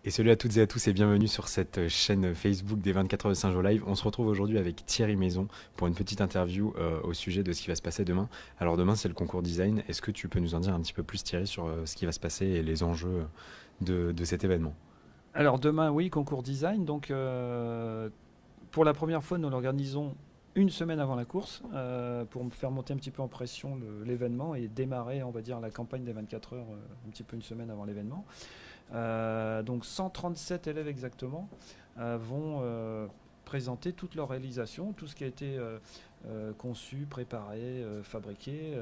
Et salut à toutes et à tous et bienvenue sur cette chaîne Facebook des 24 heures de Saint-Jean Live. On se retrouve aujourd'hui avec Thierry Maison pour une petite interview au sujet de ce qui va se passer demain. Alors demain c'est le concours design. Est-ce que tu peux nous en dire un petit peu plus Thierry sur ce qui va se passer et les enjeux de cet événement? Alors demain, oui, concours design. Donc pour la première fois, nous l'organisons une semaine avant la course pour me faire monter un petit peu en pression l'événement et démarrer, on va dire, la campagne des 24 heures un petit peu une semaine avant l'événement. Donc 137 élèves exactement vont présenter toute leur réalisation, tout ce qui a été conçu, préparé, fabriqué,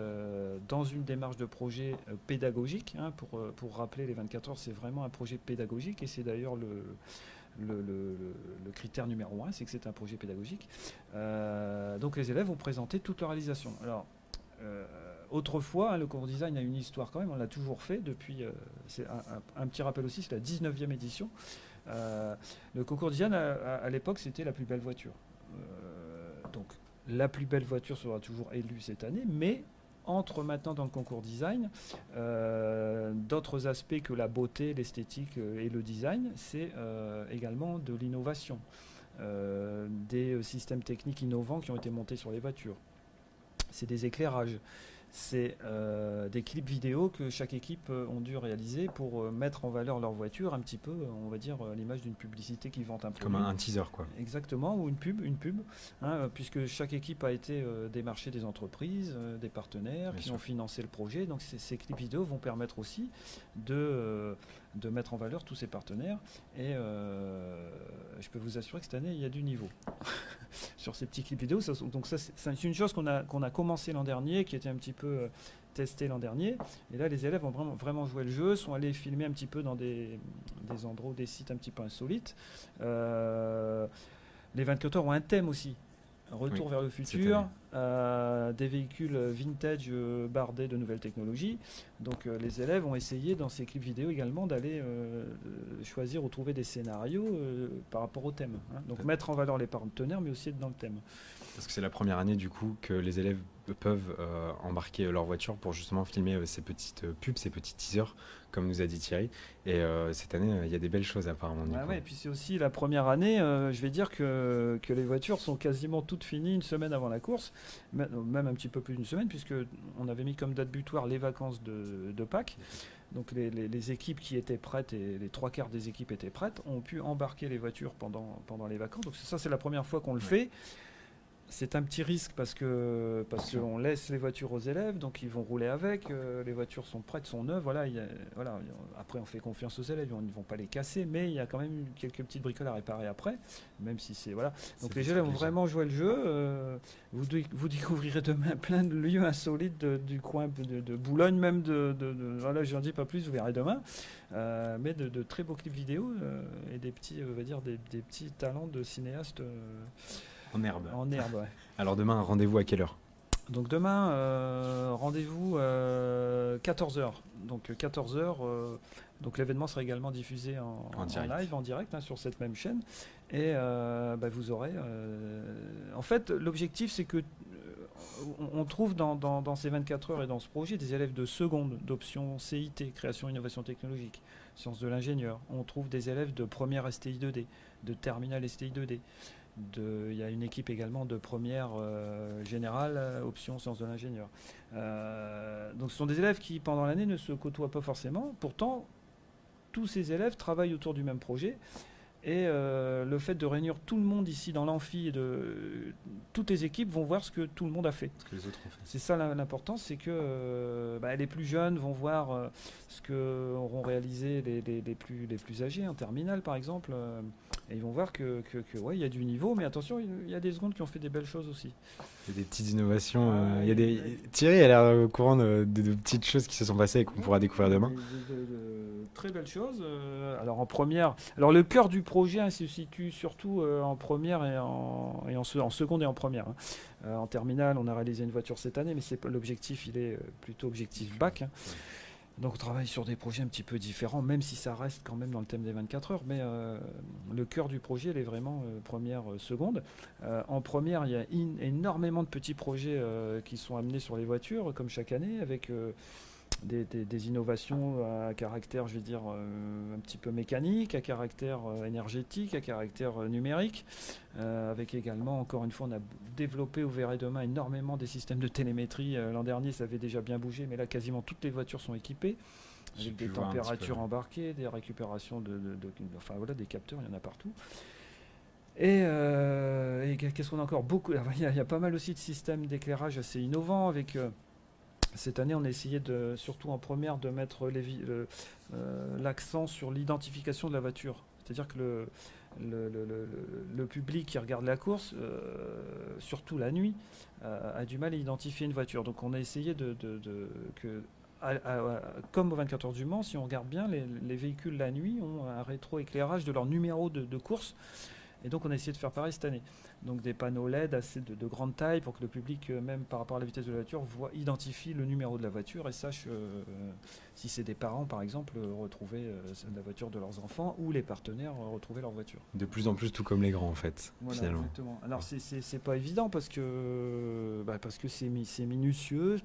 dans une démarche de projet pédagogique. Hein, pour rappeler, les 24 heures, c'est vraiment un projet pédagogique et c'est d'ailleurs le critère numéro un, c'est que c'est un projet pédagogique. Donc les élèves vont présenter toute leur réalisation. Alors, autrefois, hein, le cours design a une histoire quand même, on l'a toujours fait depuis, c'est un petit rappel aussi, c'est la 19e édition. Le concours design, à l'époque, c'était la plus belle voiture. Donc, la plus belle voiture sera toujours élue cette année, mais entre maintenant dans le concours design d'autres aspects que la beauté, l'esthétique et le design, c'est également de l'innovation, des systèmes techniques innovants qui ont été montés sur les voitures. C'est des éclairages, c'est des clips vidéo que chaque équipe ont dû réaliser pour mettre en valeur leur voiture un petit peu, on va dire, à l'image d'une publicité qui vante un Comme produit. un teaser quoi. Exactement, ou une pub, hein, puisque chaque équipe a été démarcher des entreprises, des partenaires Bien qui sûr. ont financé le projet. Donc ces clips vidéo vont permettre aussi de mettre en valeur tous ces partenaires. Et je peux vous assurer que cette année, il y a du niveau sur ces petits clips vidéo. Donc ça, c'est une chose qu'on a commencé l'an dernier, qui était un petit peu testé l'an dernier. Et là, les élèves ont vraiment joué le jeu, sont allés filmer un petit peu dans des endroits, des sites un petit peu insolites. Les 24 heures ont un thème aussi. Oui, Retour vers le cette année. futur, des véhicules vintage bardés de nouvelles technologies. Donc les élèves ont essayé dans ces clips vidéo également d'aller choisir ou trouver des scénarios par rapport au thème. Hein. Donc mettre en valeur les partenaires, mais aussi être dans le thème. Parce que c'est la première année du coup que les élèves peuvent embarquer leur voiture pour justement filmer ces petites pubs, ces petits teasers, comme nous a dit Thierry. Et cette année, il y a des belles choses apparemment du Ah coup. ouais, et puis c'est aussi la première année, je vais dire que les voitures sont quasiment toutes finies une semaine avant la course, même un petit peu plus d'une semaine, puisque on avait mis comme date butoir les vacances de Pâques. Donc les équipes qui étaient prêtes, et les trois quarts des équipes étaient prêtes, ont pu embarquer les voitures pendant les vacances. Donc ça, c'est la première fois qu'on le fait. C'est un petit risque parce qu'on laisse les voitures aux élèves, donc ils vont rouler avec. Les voitures sont prêtes, sont neuves. Voilà. Après, on fait confiance aux élèves, ils ne vont pas les casser, mais il y a quand même quelques petites bricoles à réparer après, même si c'est voilà. Donc les élèves ont vraiment joué le jeu. Vous découvrirez demain plein de lieux insolites du coin de Boulogne, même voilà, je n'en dis pas plus, vous verrez demain. Mais de très beaux clips vidéo et des petits, on va dire des petits talents de cinéastes. En herbe. En herbe, ouais. Alors demain, rendez-vous à quelle heure? Donc demain, rendez-vous 14 heures. Donc 14 heures. Donc l'événement sera également diffusé En direct. live, en direct, hein, sur cette même chaîne. Et vous aurez. En fait, l'objectif, c'est que on trouve dans ces 24 heures et dans ce projet des élèves de seconde, d'option CIT, création innovation technologique, sciences de l'ingénieur. On trouve des élèves de première STI 2D, de terminale STI 2D. Il y a une équipe également de première générale, option sciences de l'ingénieur. Donc ce sont des élèves qui, pendant l'année, ne se côtoient pas forcément. Pourtant, tous ces élèves travaillent autour du même projet. Et le fait de réunir tout le monde ici dans l'amphi, toutes les équipes vont voir ce que tout le monde a fait. Ce que les autres ont fait. C'est ça l'important, c'est que les plus jeunes vont voir ce que auront réalisé les plus âgés, en terminale par exemple. Et ils vont voir ouais, il y a du niveau, mais attention, il y a des secondes qui ont fait des belles choses aussi. Il y a des petites innovations. Il y a Thierry a l'air au courant de petites choses qui se sont passées et qu'on pourra découvrir demain. De très belles choses. Alors en première, alors le cœur du projet se situe surtout en première et en seconde et en première. Hein. En terminale, on a réalisé une voiture cette année, mais c'est pas l'objectif, il est plutôt objectif bac. Hein. Donc on travaille sur des projets un petit peu différents, même si ça reste quand même dans le thème des 24 heures. Mais le cœur du projet, il est vraiment première, seconde. En première, il y a énormément de petits projets qui sont amenés sur les voitures, comme chaque année, avec des innovations à caractère, je vais dire, un petit peu mécanique, à caractère énergétique, à caractère numérique, avec également, encore une fois, on a développé, vous verrez demain, énormément des systèmes de télémétrie. L'an dernier, ça avait déjà bien bougé, mais là, quasiment toutes les voitures sont équipées, avec des températures embarquées, des récupérations enfin voilà, des capteurs, il y en a partout. Et qu'est-ce qu'on a encore beaucoup. Il y a pas mal aussi de systèmes d'éclairage assez innovants avec. Cette année, on a essayé, surtout en première, de mettre l'accent sur l'identification de la voiture. C'est-à-dire que le public qui regarde la course, surtout la nuit, a du mal à identifier une voiture. Donc on a essayé comme au 24 heures du Mans, si on regarde bien, les véhicules la nuit ont un rétroéclairage de leur numéro de course. Et donc on a essayé de faire pareil cette année. Donc des panneaux LED assez de grande taille pour que le public, même par rapport à la vitesse de la voiture, identifie le numéro de la voiture et sache, si c'est des parents par exemple, retrouver la voiture de leurs enfants, ou les partenaires retrouver leur voiture. De plus en plus tout comme les grands en fait, voilà, finalement. Exactement. Alors c'est pas évident parce que c'est minutieux,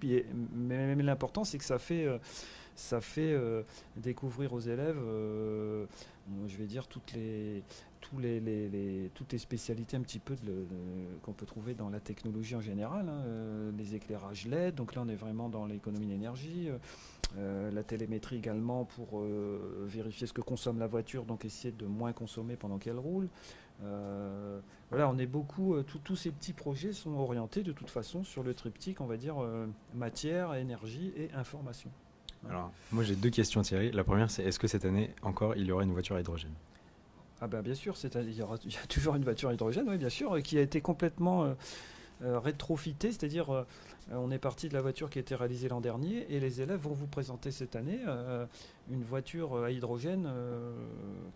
mais l'important c'est que ça fait découvrir aux élèves, je vais dire, toutes les spécialités un petit peu qu'on peut trouver dans la technologie en général, les éclairages LED, donc là on est vraiment dans l'économie d'énergie, la télémétrie également pour vérifier ce que consomme la voiture, donc essayer de moins consommer pendant qu'elle roule. Voilà, on est beaucoup, tous ces petits projets sont orientés de toute façon sur le triptyque, on va dire, matière, énergie et information. Alors, moi j'ai deux questions Thierry. La première, c'est est-ce que cette année encore il y aura une voiture à hydrogène? Ah ben bien sûr, il y a toujours une voiture à hydrogène, oui bien sûr, qui a été complètement rétrofitée, c'est-à-dire on est parti de la voiture qui a été réalisée l'an dernier et les élèves vont vous présenter cette année une voiture à hydrogène,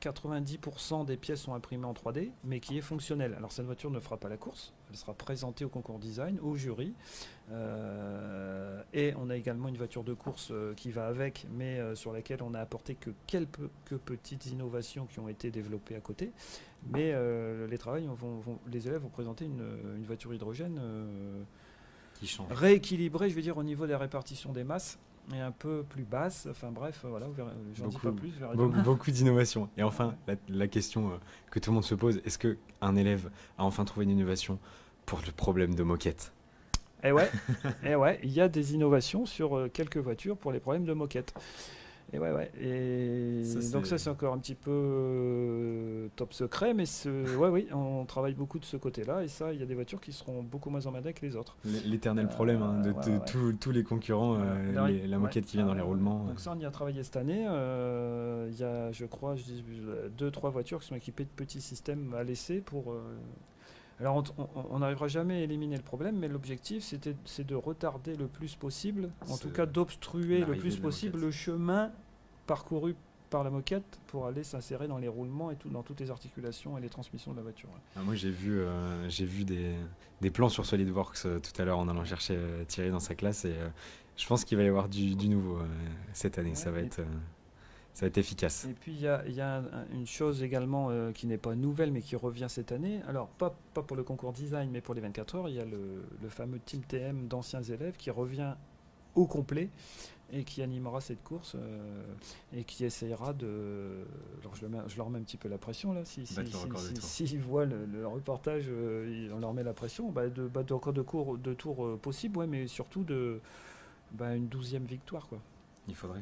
90% des pièces sont imprimées en 3D, mais qui est fonctionnelle. Alors cette voiture ne fera pas la course, elle sera présentée au concours design, au jury, et on a également une voiture de course qui va avec, mais sur laquelle on a apporté que quelques petites innovations qui ont été développées à côté. Mais les élèves vont présenter une voiture hydrogène qui change, rééquilibrée, je veux dire, au niveau des répartitions des masses, et un peu plus basse. Enfin bref, voilà, j'en dis pas plus. Beaucoup d'innovations. Et enfin, la question que tout le monde se pose, est-ce qu'un élève a enfin trouvé une innovation pour le problème de moquette? Eh ouais, il y a des innovations sur quelques voitures pour les problèmes de moquette. Et Et ça, c'est encore un petit peu top secret, mais oui, on travaille beaucoup de ce côté-là. Et ça, il y a des voitures qui seront beaucoup moins emmerdées que les autres. L'éternel problème de tous les concurrents, la moquette qui vient dans les roulements. Donc ça, on y a travaillé cette année. Il y a, je crois, 2-3 voitures qui sont équipées de petits systèmes à l'essai pour... Alors on n'arrivera jamais à éliminer le problème, mais l'objectif c'est de retarder le plus possible, en tout cas d'obstruer le plus possible le chemin parcouru par la moquette pour aller s'insérer dans les roulements et dans toutes les articulations et les transmissions de la voiture. Ah, moi j'ai vu des plans sur SolidWorks tout à l'heure en allant chercher Thierry dans sa classe et je pense qu'il va y avoir du nouveau cette année, ça va être efficace. Et puis il y a une chose également qui n'est pas nouvelle mais qui revient cette année. Alors pas pour le concours design mais pour les 24 heures, il y a le fameux Team TM d'anciens élèves qui revient au complet et qui animera cette course et qui essayera de... Alors je leur mets un petit peu la pression là, s'ils voient le reportage, on leur met la pression, encore de tours possibles, ouais, mais surtout une 12e victoire, quoi. Il faudrait.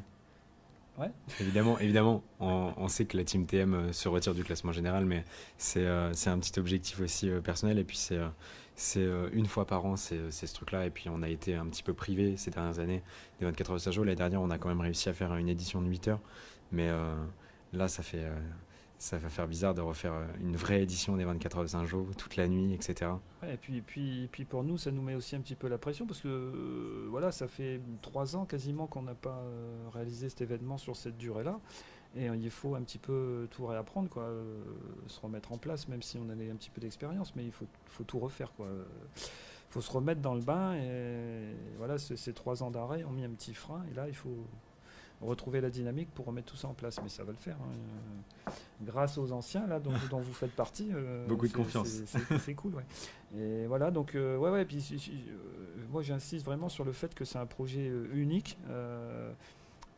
Ouais. Évidemment, on sait que la Team TM se retire du classement général, mais c'est un petit objectif aussi personnel. Et puis c'est une fois par an, c'est ce truc-là. Et puis on a été un petit peu privé ces dernières années des 24 heures de Sergio. L'année dernière, on a quand même réussi à faire une édition de 8 heures. Mais là, ça va faire bizarre de refaire une vraie édition des 24 heures de Saint-Jean toute la nuit, etc. Ouais, et puis pour nous, ça nous met aussi un petit peu la pression parce que voilà, ça fait 3 ans quasiment qu'on n'a pas réalisé cet événement sur cette durée-là. Et il faut un petit peu tout réapprendre, quoi, se remettre en place, même si on a un petit peu d'expérience, mais il faut tout refaire, quoi. Faut se remettre dans le bain et voilà, ces 3 ans d'arrêt ont mis un petit frein et là, il faut retrouver la dynamique pour remettre tout ça en place, mais ça va le faire, hein. Grâce aux anciens là dont vous faites partie, beaucoup de confiance, c'est cool, ouais. Et voilà, donc puis moi j'insiste vraiment sur le fait que c'est un projet unique,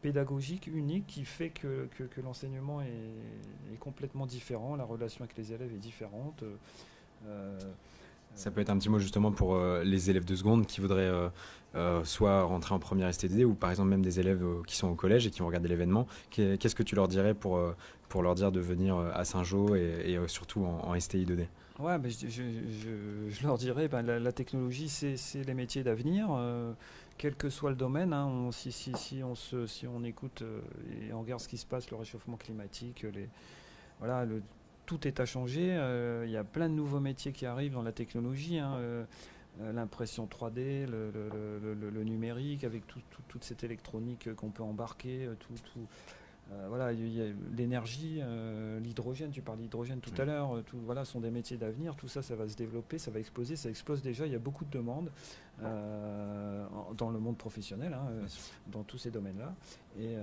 pédagogique unique, qui fait que l'enseignement est complètement différent, la relation avec les élèves est différente. Ça peut être un petit mot justement pour les élèves de seconde qui voudraient soit rentrer en première STD ou par exemple même des élèves qui sont au collège et qui vont regarder l'événement. Qu'est-ce que tu leur dirais pour leur dire de venir à Saint-Jean et surtout en STI 2D? Ouais, mais je leur dirais, ben, la technologie, c'est les métiers d'avenir, quel que soit le domaine. Hein, si on écoute et on regarde ce qui se passe, le réchauffement climatique, voilà, tout est à changer. Il y a plein de nouveaux métiers qui arrivent dans la technologie. Hein, l'impression 3D, le numérique, avec toute cette électronique qu'on peut embarquer, voilà, il y a l'énergie, l'hydrogène, tu parles d'hydrogène tout à l'heure, voilà, sont des métiers d'avenir, tout ça, ça va se développer, ça va exploser, ça explose déjà, il y a beaucoup de demandes dans le monde professionnel, hein, dans tous ces domaines-là. Et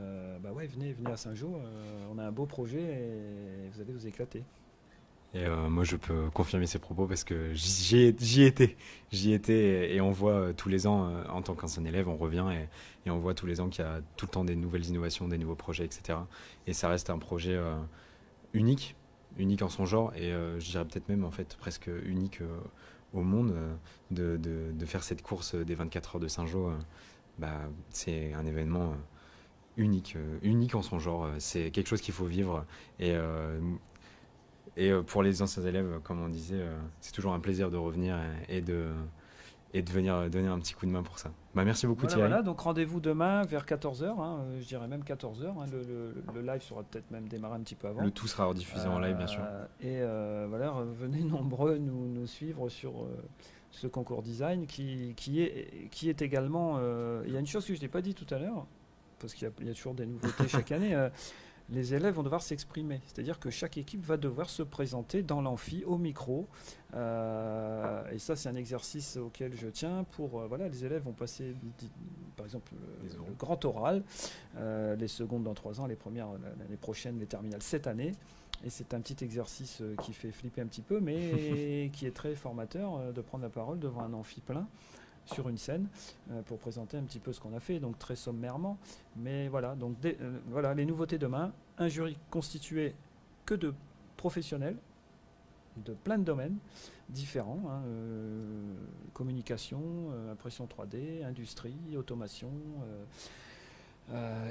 bah ouais, venez à Saint-Jean, on a un beau projet et vous allez vous éclater. Et moi, je peux confirmer ces propos parce que j'y étais. J'y étais et on voit tous les ans, en tant qu'ancien élève, on revient et on voit tous les ans qu'il y a tout le temps des nouvelles innovations, des nouveaux projets, etc. Et ça reste un projet unique en son genre et je dirais peut-être même en fait presque unique au monde de faire cette course des 24 heures de Saint-Jean. Bah, c'est un événement unique en son genre. C'est quelque chose qu'il faut vivre et pour les anciens élèves, comme on disait, c'est toujours un plaisir de revenir et de venir donner un petit coup de main pour ça. Bah, merci beaucoup Thierry. Voilà, donc rendez-vous demain vers 14 h, hein, je dirais même 14 h. Hein, le live sera peut-être même démarré un petit peu avant. Le tout sera rediffusé en live, bien sûr. Et voilà, venez nombreux nous suivre sur ce concours design qui est également... il y a une chose que je n'ai pas dit tout à l'heure, parce qu'il y a toujours des nouveautés chaque année. Les élèves vont devoir s'exprimer. C'est-à-dire que chaque équipe va devoir se présenter dans l'amphi, au micro. Et ça, c'est un exercice auquel je tiens. Voilà, les élèves vont passer, par exemple, le grand oral, les secondes dans 3 ans, les premières l'année prochaine, les terminales cette année. Et c'est un petit exercice qui fait flipper un petit peu, mais qui est très formateur de prendre la parole devant un amphi plein, sur une scène pour présenter un petit peu ce qu'on a fait, donc très sommairement. Mais voilà, donc voilà les nouveautés demain. Un jury constitué que de professionnels de plein de domaines différents, hein, communication, impression 3D, industrie, automation,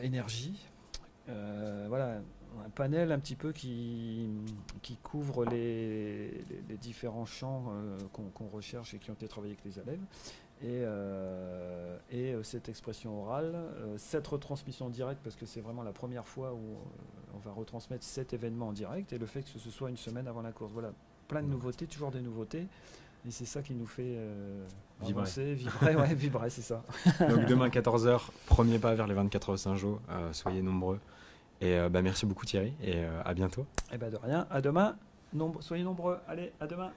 énergie. Voilà, un panel un petit peu qui couvre les différents champs qu'on recherche et qui ont été travaillés avec les élèves. Et cette expression orale, cette retransmission directe, parce que c'est vraiment la première fois où on va retransmettre cet événement en direct, et le fait que ce soit une semaine avant la course. Voilà, plein de nouveautés, toujours des nouveautés, et c'est ça qui nous fait avancer, vibrer, c'est ça. Donc demain 14 h, premier pas vers les 24 heures Saint-Jean, soyez nombreux. Et bah, merci beaucoup Thierry, et à bientôt. Et bah de rien, à demain, soyez nombreux, allez, à demain.